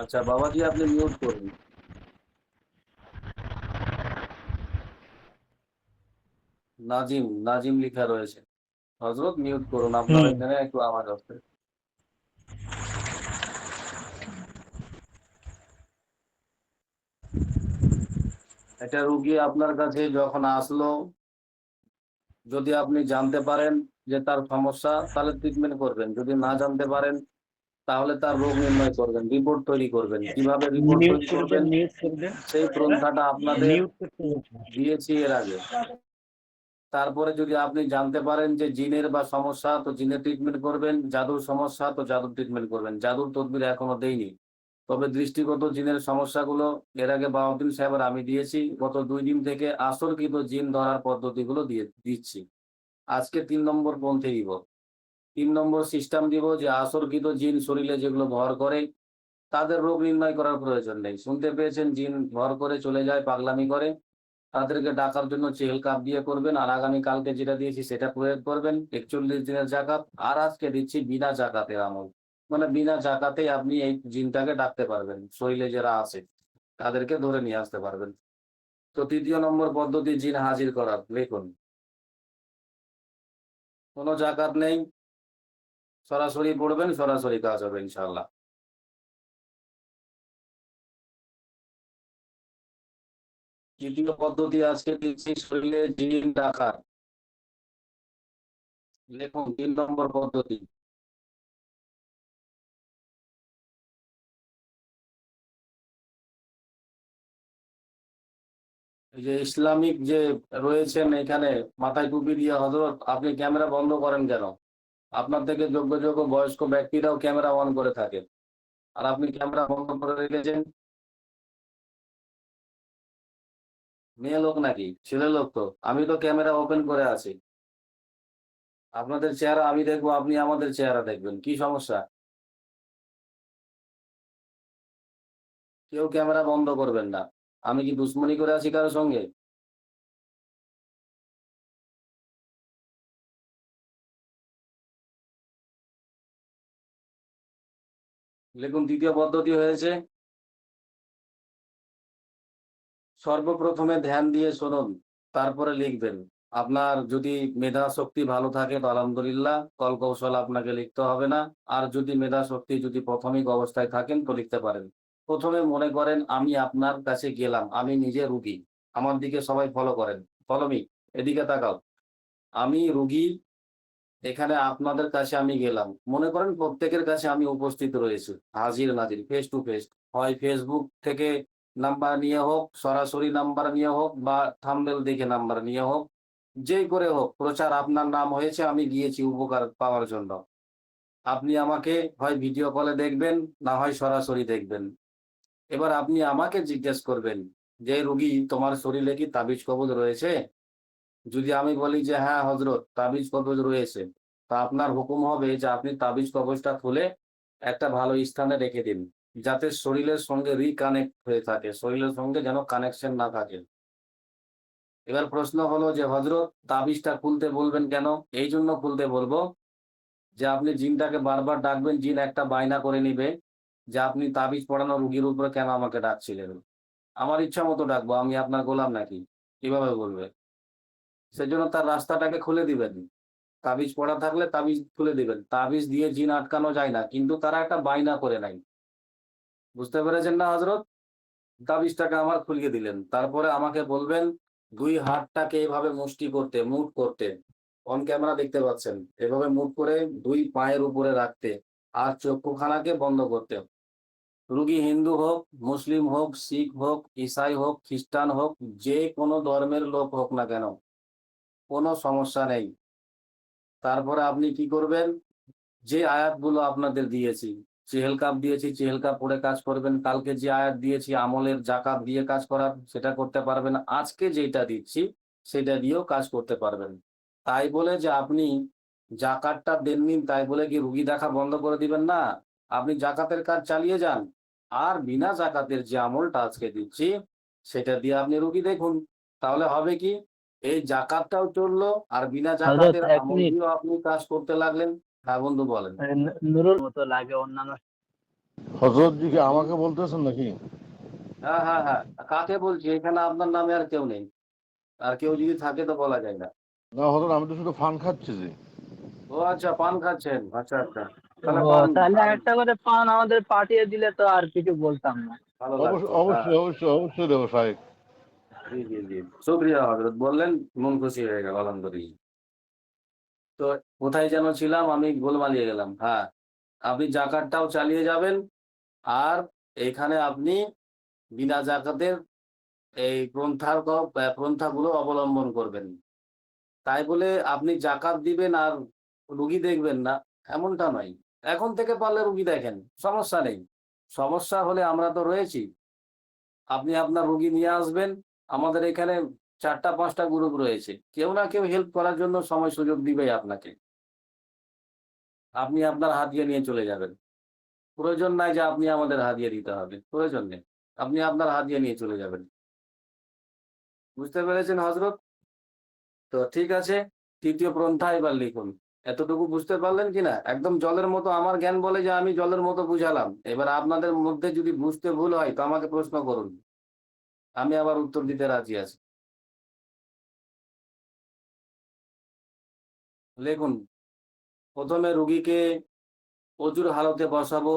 আচ্ছা বাবাজি, আপনি মিউট করুন। নাজিম, নাজিম লেখা রয়েছে। হজরত মিউট করুন, আপনার হুম এখানে একটু আওয়াজ আসছে। এটা রুগী আপনার কাছে যখন আসলো, যদি আপনি জানতে পারেন যে তার সমস্যা, তাহলে ট্রিটমেন্ট করবেন। যদি না জানতে পারেন, তাহলে তার রোগ নির্ণয় করবেন, রিপোর্ট তৈরি করবেন। কিভাবে রিপোর্ট মিউট তৈরি করে দেন, করবেন মিউট করে দেন, সেই পন্থাটা আপনাদের মিউট করতে বলছেন। দিয়েছি এর আগে। তারপরে যদি আপনি জানতে পারেন যে জিনের বা সমস্যা, তো জিনের ট্রিটমেন্ট করবেন। জাদুর সমস্যা, তো জাদুর ট্রিটমেন্ট করবেন। জাদুর তদবির এখনো দেইনি, তবে দৃষ্টিগত জিনের সমস্যাগুলো এর আগে বাউদ্দিন সাহেবের আমি দিয়েছি। গত 2 দিন থেকে আসরকৃত জিন ধরার পদ্ধতিগুলো দিচ্ছি। আজকে 3 নম্বর পন্থী দিব। 3 নম্বর সিস্টেম দিব যে আসরকৃত জিন শরীরে যেগুলো ভর করে, তাদের রোগ নির্ণয় করার প্রয়োজন নেই। শুনতে পেয়েছেন জিন ভর করে চলে যায়, পাগলামি করে, তাদেরকে ডাকার জন্য চেহল কাপ দিয়ে করবেন। আর আগামী কালকে যেটা দিয়েছি সেটা প্রয়োগ করবেন, 41 দিনের জাকাত। আর আজকে দিচ্ছি বিনা জাকাতের আমল, মানে বিনা জাকাতে আপনি এই জিনটাকে ডাকতে পারবেন, শরীরে যারা আছে তাদেরকে ধরে নিয়ে আসতে পারবেন। তো 3য় নম্বর পদ্ধতি জিন হাজির করার, লিখুন। কোনো জাকাত নেই, সরাসরি পড়বেন, সরাসরি কাজ হবে ইনশাআল্লাহ। 3য় পদ্ধতি আজকে দিচ্ছি শরীরে জিন ডাকার, লিখুন 3 নম্বর পদ্ধতি। এই যে ইসলামিক যে রয়েছেন এখানে মাথায় টুপি দিয়ে হজরত, আপনি ক্যামেরা বন্ধ করেন কেন? আপনার থেকে যোগ্য যোগ্য বয়স্ক ব্যক্তিরাও ক্যামেরা অন করে থাকে, আর আপনি ক্যামেরা বন্ধ করে রেখেছেন। মেয়ে লোক নাকি ছেলে লোক? তো আমি তো ক্যামেরা ওপেন করে আছি। আপনাদের চেহারা আমি দেখবো, আপনি আমাদের চেহারা দেখবেন, কি সমস্যা? কেউ ক্যামেরা বন্ধ করবেন না। আমি কি দুশ্মনী করে আছি কারোর সঙ্গে? লিখুন 3য় পদ্ধতি হয়েছে, সর্বপ্রথমে ধ্যান দিয়ে শুনুন, তারপরে লিখবেন। আপনার যদি মেধা শক্তি ভালো থাকে তো আলহামদুলিল্লাহ, কল কৌশল আপনাকে লিখতে হবে না। আর যদি মেধা শক্তি যদি প্রাথমিক অবস্থায় থাকেন তো লিখতে পারেন। প্রথমে মনে করেন আমি আপনার কাছে গেলাম, আমি নিজে রুগী, আমার দিকে সবাই ফলো করেন, ফলো মি, এদিকে তাকাও। আমি রুগী, এখানে আপনাদের কাছে আমি গেলাম, মনে করেন প্রত্যেকের কাছে আমি উপস্থিত রয়েছি, হাজির নাজির, ফেস টু ফেস। হয় ফেসবুক থেকে নাম্বার নিয়ে হোক, সরাসরি নাম্বার নিয়ে হোক, বা থাম্বনেল দেখে নাম্বার নিয়ে হোক, যেই করে হোক প্রচার আপনার নাম হয়েছে, আমি গিয়েছি উপকার পাওয়ার জন্য। আপনি আমাকে হয় ভিডিও কলে দেখবেন, না হয় সরাসরি দেখবেন। এবার আপনি আমাকে জিজ্ঞেস করবেন যে রুগী, তোমার শরীরে কি তাবিজ কবজ রয়েছে? যদি আমি বলি যে হ্যাঁ হজরত তাবিজ কবজ রয়েছে, তা আপনার হুকুম হবে যে আপনি তাবিজ কবজটা খুলে একটা ভালো স্থানে রেখে দিন, যাতে শরীরের সঙ্গে রিকানেক্ট হয়ে থাকে, শরীরের সঙ্গে যেন কানেকশন না থাকে। এবার প্রশ্ন হলো যে হজরত তাবিজটা খুলতে বলবেন কেন? এই জন্য খুলতে বলবো যে আপনি জিনটাকে বারবার ডাকবেন, জিন একটা বায়না করে নিবে যে আপনি তাবিজ পড়ানো রুগীর উপরে কেন আমাকে ডাকছিলেন। আমার ইচ্ছা মতো ডাকবো, আমি আপনার গোলাম নাকি? কিভাবে বলবে? সেজন্য তার রাস্তাটাকে খুলে দিবেন। তাবিজ পড়া থাকলে তাবিজ খুলে দিবেন। তাবিজ দিয়ে জিন আটকানো যায় না, কিন্তু তারা একটা বায়না করে নেয়। বুঝতে পেরেছেন না হযরত? তাবিজটাকে আমার খুলিয়ে দিলেন। তারপরে আমাকে বলবেন ২ হাতটাকে এভাবে মুষ্টি করতে, মুঠ করতে। অন ক্যামেরা দেখতে পাচ্ছেন। এভাবে মুঠ করে ২ পায়ের উপরে রাখতে, আর চক্ষুখানাকে বন্ধ করতে। রোগী হিন্দু হোক, মুসলিম হোক, শিখ হোক, ঈসাই হোক, খ্রিস্টান হোক, যে কোনো ধর্মের লোক হোক না কেন, কোনো সমস্যা নেই। তারপরে আপনি কি করবেন? যে আয়াতগুলো আপনাদের দিয়েছি, চেহেল কাপ দিয়েছি, চেহেল কাপ পড়ে কাজ করবেন। কালকে যে আয়াত দিয়েছি আমলের জাকাত দিয়ে কাজ করার, সেটা করতে পারবেন। আজকে যেটা দিচ্ছি সেটা দিয়েও কাজ করতে পারবেন। তাই বলে যে আপনি জাকাতটা দেননি তাই বলে কি রুগী দেখা বন্ধ করে দিবেন না। আপনি জাকাতের কাজ চালিয়ে যান। আর বিনা জাকাতের যে আমলটা আজকে দিচ্ছি সেটা দিয়ে আপনি রুগী দেখুন। তাহলে হবে কি? এই জাকাতটাও চললো, আর বিনা হযরত জাকাতের এক আমল মিনিট। দিয়েও আপনি কাজ করতে লাগলেন। হ্যাঁ বন্ধু বলেন। নুরুল মতো লাগে অন্যান্য হজরত জি কি আমাকে বলতেছেন নাকি? হ্যাঁ হ্যাঁ হ্যাঁ, কাকে বলছি? এখানে আপনার নামে আর কেউ নেই। আর কেউ যদি থাকে তো বলা যায় না। না হজরত, আমি তো শুধু ফান খাচ্ছি যে। ও আচ্ছা, পান খাচ্ছেন, আচ্ছা আচ্ছা। ও তাহলে পান তাহলে পান একটা করে পান আমাদের পাঠিয়ে দিলে তো আর কিছু বলতাম না। ভালো অবশ্যই লাগতো, হ্যাঁ। অবশ্যই অবশ্যই অবশ্যই দেবো সাহেব। জি জি জি, শুক্রিয়া হজরত, বললেন মন খুশি হয়ে গেল, আলহামদুলিল্লাহ। তো কোথায় যেন ছিলাম, আমি গোলমালিয়ে গেলাম। হ্যাঁ, আপনি জাকাতটাও চালিয়ে যাবেন। আর এখানে আপনি বিনা জাকাতের এই পন্থাগুলো অবলম্বন করবেন। তাই বলে আপনি জাকাত দিবেন আর রুগী দেখবেন না, এমনটা নয়। এখন থেকে পারলে রুগী দেখেন, সমস্যা নেই। সমস্যা হলে আমরা তো রয়েছি। আপনি আপনার রুগী নিয়ে আসবেন। আমাদের এখানে ৪টা ৫টা গ্রুপ রয়েছে, কেউ না কেউ হেল্প করার জন্য সময় সুযোগ দিবেই আপনাকে। আপনি আপনার হাতিয়ে নিয়ে চলে যাবেন। প্রয়োজন নাই যে আপনি আমাদের হাতিয়ে দিতে হবে, প্রয়োজন নেই। আপনি আপনার হাতিয়ে নিয়ে চলে যাবেন। বুঝতে পেরেছেন হজরত? তো ঠিক আছে, তৃতীয় পন্থা এবার লিখুন। এতটুকু বুঝতে পারলেন কিনা? একদম জলের মতো, আমার জ্ঞান বলে যে আমি জলের মতো বুঝালাম। এবার আপনাদের মধ্যে যদি বুঝতে ভুল হয় তো আমাকে প্রশ্ন করুন, আমি আবার উত্তর দিতে রাজি আছি। লিখুন। প্রথমে রুগীকে অজুর হালতে বসাবো।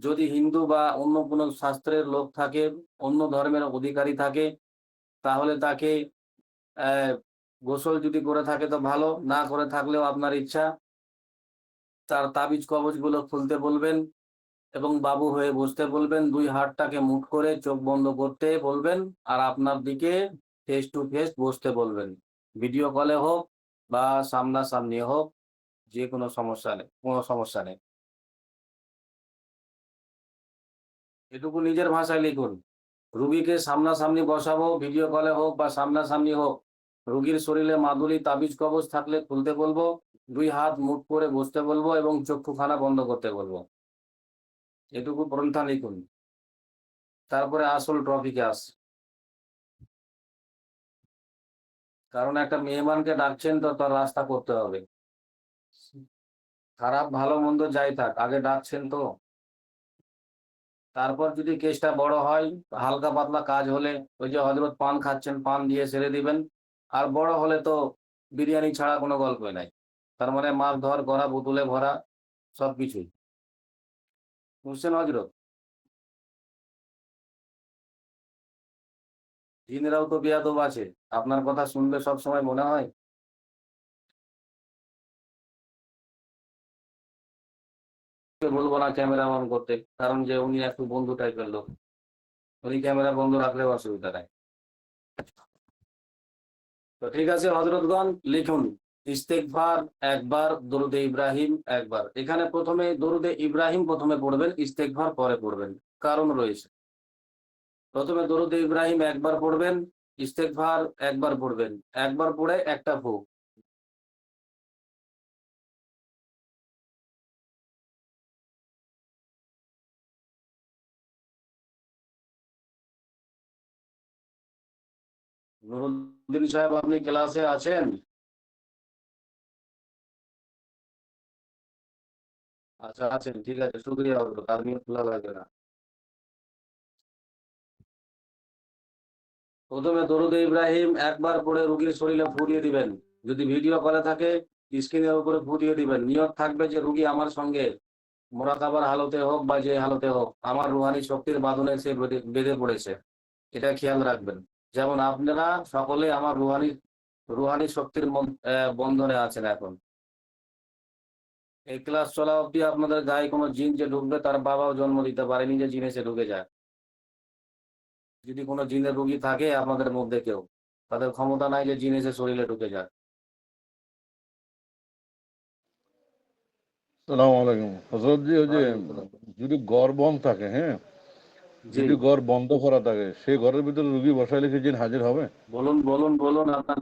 যদি হিন্দু বা অন্য কোনো শাস্ত্রের লোক থাকে, অন্য ধর্মের অধিকারী থাকে, তাহলে তাকে আহ, গোসল যদি করে থাকে তো ভালো, না করে থাকলেও আপনার ইচ্ছা। তার তাবিজ কবজগুলো খুলতে বলবেন এবং বাবু হয়ে বসতে বলবেন। 2 হাতটাকে মুঠ করে চোখ বন্ধ করতে বলবেন। আর আপনার দিকে ফেস টু ফেস বসতে বলবেন। ভিডিও কলে হোক বা সামনাসামনি হোক, যে কোনো সমস্যা নেই, কোনো সমস্যা নেই। এটুকু নিজের ভাষায় লিখুন। রুগীকে সামনাসামনি বসাবো, ভিডিও কলে হোক বা সামনাসামনি হোক। রুগীর শরীরে মাদুলি তাবিজ কবজ থাকলে খুলতে বলবো। 2 হাত মুঠ করে বসতে বলবো এবং চক্ষুখানা বন্ধ করতে বলবো। এটুকু পন্থা লিখুন। তারপরে আসল টপিকে আস। কারণ একটা মেহমানকে ডাকছেন তো তার রাস্তা করতে হবে। খারাপ ভালো মন্দ যাই থাক, আগে ডাকছেন তো। তারপর যদি কেসটা বড় হয়, হালকা পাতলা কাজ হলে ওই যে হজরত পান খাচ্ছেন, পান দিয়ে সেরে দিবেন। আর বড় হলে তো বিরিয়ানি ছাড়া কোনো গল্পই নাই। তার মানে মাছ ধর করা, বোতলে ভরা, সবকিছুই। বুঝছেন হজরত? জিনেরাও তো বেয়াদব আছে, আপনার কথা শুনলে সব সময় মনে হয়। বলবো না ক্যামেরা অন করতে, কারণ যে উনি একটু বন্ধু টাইপের লোক। উনি ক্যামেরা বন্ধ রাখলেও অসুবিধা নাই। তো ঠিক আছে হযরতগণ, লিখুন। ইস্তেগফার একবার, দরুদে ইব্রাহিম একবার। এখানে প্রথমে দরুদে ইব্রাহিম প্রথমে পড়বেন, ইস্তেগফার পরে পড়বেন। কারণ রয়েছে। প্রথমে দরুদে ইব্রাহিম একবার পড়বেন, ইস্তেগফার একবার পড়বেন। একবার পড়ে একটা ফুক। নুরুদ্দিন সাহেব, আপনি ক্লাসে আছেন? আচ্ছা আছেন, ঠিক আছে, শুক্রিয়া হজরত, আর মিউট খোলা লাগবে না। প্রথমে দরুদে ইব্রাহিম একবার পড়ে রুগীর শরীরে ফু দিয়ে দিবেন। যদি ভিডিও কলে থাকে স্ক্রিনের উপরে ফু দিয়ে দিবেন। নিয়ত থাকবে যে রুগী আমার সঙ্গে মোরাকাবার হালতে হোক বা যে হালতে হোক, আমার রুহানি শক্তির বাঁধনে সে বেঁধে পড়েছে। এটা খেয়াল রাখবেন। যেমন আপনারা সকলে আমার রুহানি রুহানি শক্তির বন্ধনে আছেন এখন। এই ক্লাস চলা অবধি আপনাদের গায়ে কোনো জিন যে ঢুকবে তার বাবাও জন্ম দিতে পারেনি যে জিন এসে ঢুকে যায়। যদি কোনো জিনের রুগী থাকে আপনাদের মধ্যে কেউ, তাদের ক্ষমতা নাই যে জিন এসে শরীরে ঢুকে যায়। সালাম আলাইকুম হজরত জি। ওই যে ওয়ালাইকুম আসসালাম। যদি ঘর বন্ধ থাকে, হ্যাঁ, জি, যদি ঘর বন্ধ করা থাকে, সেই ঘরের ভিতরে রুগী বসাইলে কি জিন হাজির হবে? বলুন বলুন বলুন আপনার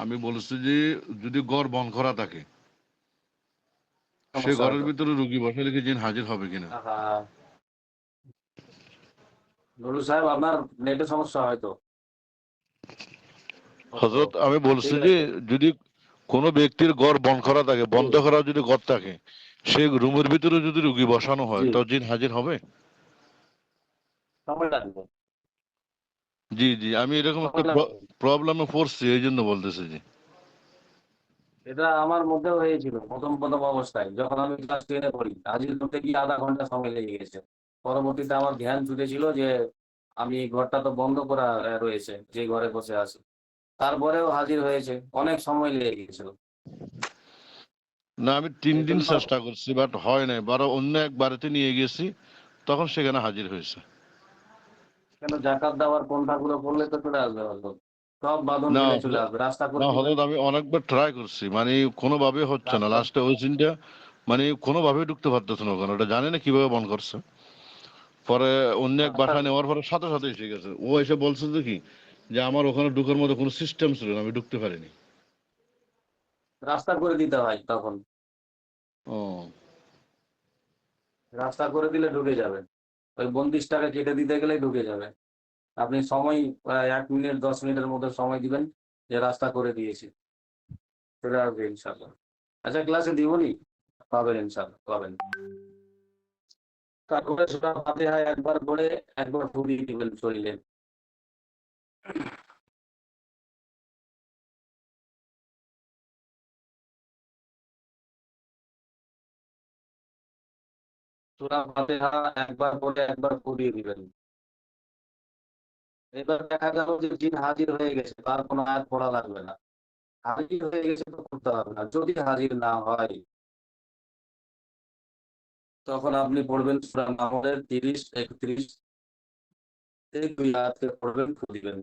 আমি বলছি যে যদি ঘর বন্ধ করা থাকে, সে সমস্যা ঘরের হতো। ভিতরে রুগী বসাইলে কি জিন হাজির হবে কিনা? আহা, নুরুল সাহেব, আপনার নেটের সমস্যা হয়তো। ওহো, হজরত আমি বলছি ঠিক যে আছে। যদি কোনো ব্যক্তির ঘর বন্ধ করা থাকে, জি বন্ধ করা যদি ঘর থাকে, সে রুমের ভিতরে যদি রুগী বসানো হয় জি, তো জিন হাজির হবে? সময় লাগবে, জি জি, আমি এরকম একটা সময় লাগবে। প্রবলেমে পড়ছি, এই জন্য বলতেছি জি। এটা আমার মধ্যেও হয়েছিল প্রথম প্রথম অবস্থায়, যখন আমি ক্লাস 10-এ পড়ি হাজির করতে গিয়ে আধা ঘন্টা সময় লেগে গেছে। পরবর্তীতে আমার ধ্যান ছুটেছিল যে আমি এই ঘরটা তো বন্ধ করা রয়েছে, যে ঘরে বসে আছি। তারপরেও হাজির হয়েছে, অনেক সময় লেগে গিয়েছিল। না, আমি 3 দিন এজন্য চেষ্টা করছি বাট হয় নাই, বড় অন্য এক বাড়িতে নিয়ে গেছি, তখন সেখানে হাজির হয়েছে। কেন, জাকাত দেওয়ার পন্থাগুলো করলে তো চলে আসবে হয়তো। সব বাঁধন না ফেলে চলে আসবে, রাস্তা করে না, দিবেন। হঠাৎ আমি অনেকবার ট্রাই করছি, মানে কোনোভাবে হচ্ছে না, রাস্তা, লাস্টে ওই সিনটা মানে কোনোভাবে ঢুকতে পারতেছে না ওখানে, ওটা জানি না কিভাবে বন্ধ করছে। পরে অন্য এক রাস্তা, বাসা নেওয়ার পরে সাথে সাথে এসে গেছে, ও এসে বলছে যে কি, যে আমার ওখানে ঢুকার মতো কোনো সিস্টেম ছিল না, আমি ঢুকতে পারিনি। রাস্তা করে দিতে হয় তখন। ও রাস্তা করে দিলে ঢুকে যাবে। ওই 32 টাকা কেটে দিতে গেলেই ঢুকে যাবে। আপনি সময় 1 মিনিট 10 মিনিটের মধ্যে সময় দিবেন যে রাস্তা করে দিয়েছি, চলে আসবে ইনশাল্লাহ। আচ্ছা, ক্লাসে দিবনি, পাবেন ইনশাল্লাহ, পাবেন। তারপরে সূরা ফাতিহা একবার পড়ে একবার ফু দিয়ে দিবেন শরীরে। সূরা ফাতিহা একবার পড়ে একবার ফু দিয়ে দিবেন। এবার দেখা গেল যে জিন হাজির হয়ে গেছে, তার কোনো আয়াত পড়া লাগবে না। হাজির হয়ে গেছে তো করতে হবে না। যদি হাজির না হয় তখন আপনি পড়বেন সূরা নাহলের 30, 31 এই 2 আয়াতকে পড়বেন, ফু দিবেন।